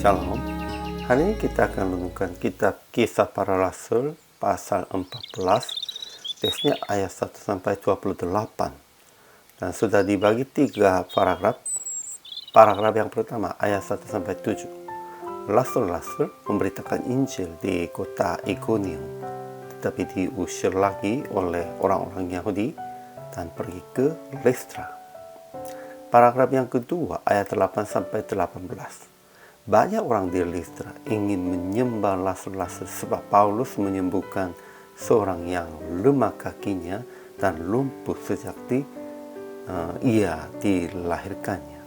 Shalom. Hari ini kita akan renungkan kitab Kisah Para Rasul pasal 14, teksnya ayat 1-28. Dan sudah dibagi 3 paragraf. Paragraf yang pertama ayat 1-7. Rasul-rasul memberitakan Injil di kota Ikonium, tetapi diusir lagi oleh orang-orang Yahudi dan pergi ke Listra. Paragraf yang kedua ayat 8-18. Banyak orang di Listra ingin menyembah rasul-rasul sebab Paulus menyembuhkan seorang yang lemah kakinya dan lumpuh sejak ia dilahirkannya.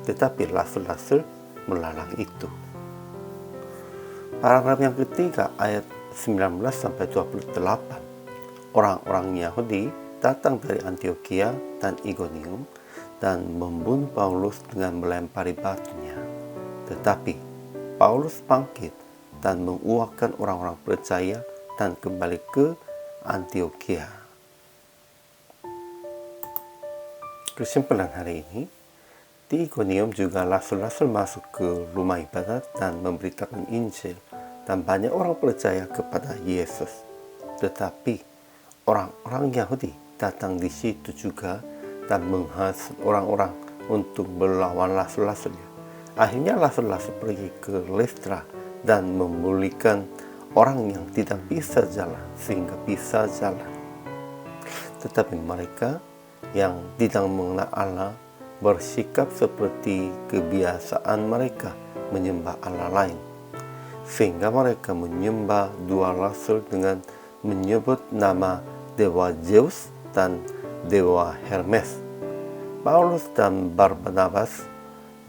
Tetapi rasul-rasul melarang itu. Paragraf yang ketiga ayat 19-28. Orang-orang Yahudi datang dari Antioquia dan Ikonium dan membunuh Paulus dengan melempari batunya. Tetapi Paulus bangkit dan menguatkan orang-orang percaya dan kembali ke Antioquia. Kesimpulan hari ini, di Ikonium juga rasul-rasul masuk ke rumah ibadat dan memberitakan Injil, dan banyak orang percaya kepada Yesus. Tetapi orang-orang Yahudi datang di situ juga dan menghasut orang-orang untuk melawan rasul-rasulnya. Akhirnya rasul-rasul pergi ke Listra dan memulihkan orang yang tidak bisa jalan sehingga bisa jalan. Tetapi mereka yang tidak mengenal Allah bersikap seperti kebiasaan mereka menyembah Allah lain, sehingga mereka menyembah dua rasul dengan menyebut nama dewa Zeus dan dewa Hermes. Paulus dan Barnabas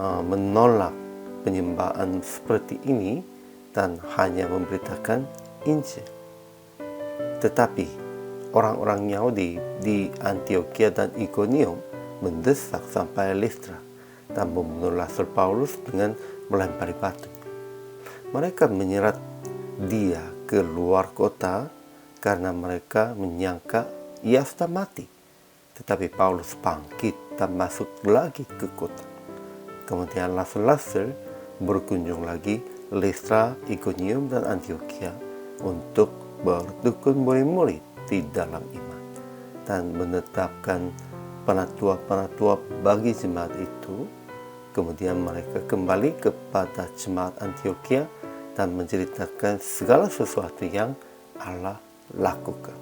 menolak penyembahan seperti ini dan hanya memberitakan Injil. Tetapi orang-orang Yahudi di Antioquia dan Ikonium mendesak sampai Listra dan membunuh rasul Paulus dengan melempari batu. Mereka menyerat dia ke luar kota karena mereka menyangka ia sudah mati. Tetapi Paulus bangkit dan masuk lagi ke kota. Kemudian rasul-rasul berkunjung lagi Listra, Ikonium, dan Antioquia untuk bertukar murid-murid di dalam iman dan menetapkan penatua-penatua bagi jemaat itu. Kemudian mereka kembali kepada jemaat Antioquia dan menceritakan segala sesuatu yang Allah lakukan.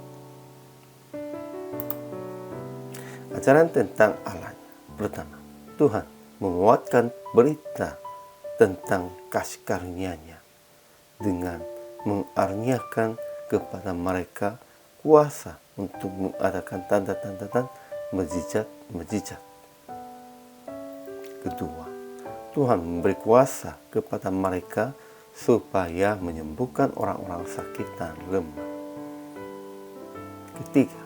Ajaran tentang Allah. Pertama, Tuhan menguatkan berita tentang kasih karunia-Nya dengan mengarniakan kepada mereka kuasa untuk mengadakan tanda-tanda dan mujizat-mujizat. Kedua, Tuhan memberi kuasa kepada mereka supaya menyembuhkan orang-orang sakit dan lemah. Ketiga,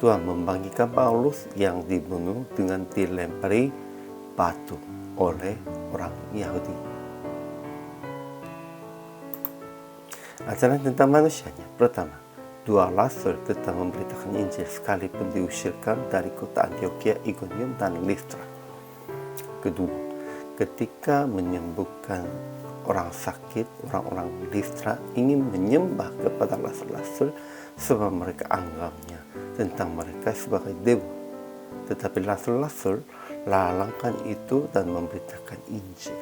Tuhan membangkitkan Paulus yang dibunuh dengan dilempari batu oleh orang Yahudi. Ajaran tentang manusianya. Pertama, dua rasul tetap memberitakan Injil sekalipun diusirkan dari kota Antioquia, Ikonium, dan Listra. Kedua, ketika menyembuhkan orang sakit, orang-orang Listra ingin menyembah kepada rasul-rasul sebab mereka anggapnya tentang mereka sebagai dewa. Tetapi rasul-rasul lalangkan itu dan memberitakan Injil.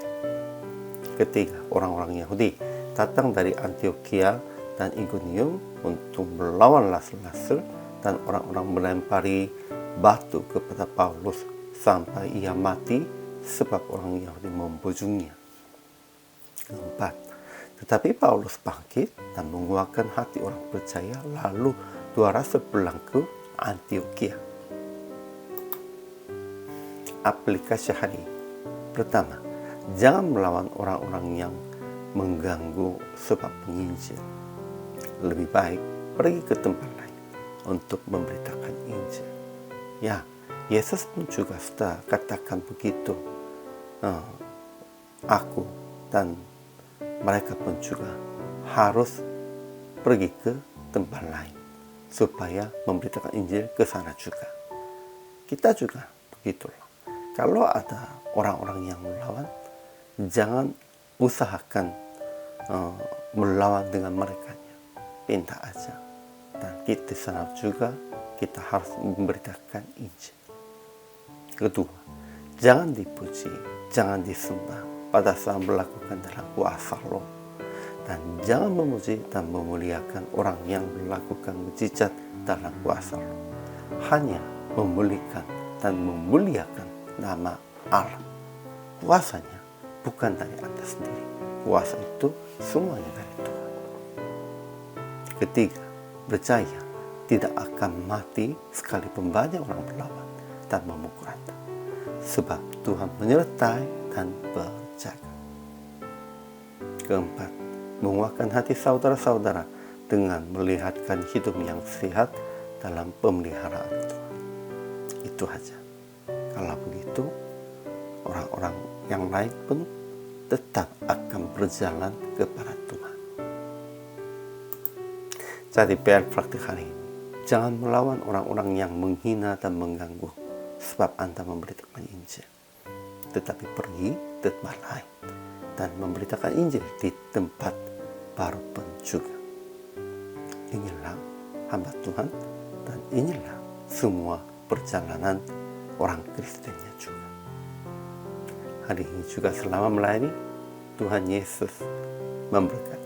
Ketiga, orang-orang Yahudi datang dari Antioquia dan Ikonium untuk melawan rasul-rasul dan orang-orang melempari batu kepada Paulus sampai ia mati sebab orang Yahudi membujungnya. Keempat, tetapi Paulus bangkit dan menguatkan hati orang percaya, lalu dua rasul pulang ke Antioquia. Aplikasi hari. Pertama, jangan melawan orang-orang yang mengganggu sebab penginjil. Lebih baik pergi ke tempat lain untuk memberitakan Injil. Ya, Yesus pun juga sudah katakan begitu. Aku dan mereka pun juga harus pergi ke tempat lain supaya memberitakan Injil ke sana juga. Kita juga begitulah. Kalau ada orang-orang yang melawan, jangan usahakan melawan dengan mereka. Minta aja. Dan kita sana juga kita harus memberitakan Injil. Kedua, jangan dipuji, jangan disembah pada saat melakukan dalam kuasa Roh. Dan jangan memuji dan memuliakan orang yang melakukan mujizat dalam kuasa Roh. Hanya memulihkan dan memuliakan nama Allah. Kuasanya bukan dari Anda sendiri. Kuasa itu semuanya dari Tuhan. Ketiga, percaya tidak akan mati sekalipun banyak orang berlawan dan memukul Anda. Sebab Tuhan menyertai dan berjaga. Keempat, menguatkan hati saudara-saudara dengan melihatkan hidup yang sehat dalam pemeliharaan Tuhan. Itu saja. Kalau begitu, orang-orang yang lain pun tetap akan berjalan kepada Tuhan. Jadi PR praktik hari ini, jangan melawan orang-orang yang menghina dan mengganggu sebab Anda memberitakan Injil. Tetapi pergi ke tempat lain dan memberitakan Injil di tempat baru pun juga. Inilah hamba Tuhan dan inilah semua perjalanan orang Kristennya juga. Hari ini juga selama melayani, Tuhan Yesus memberkati.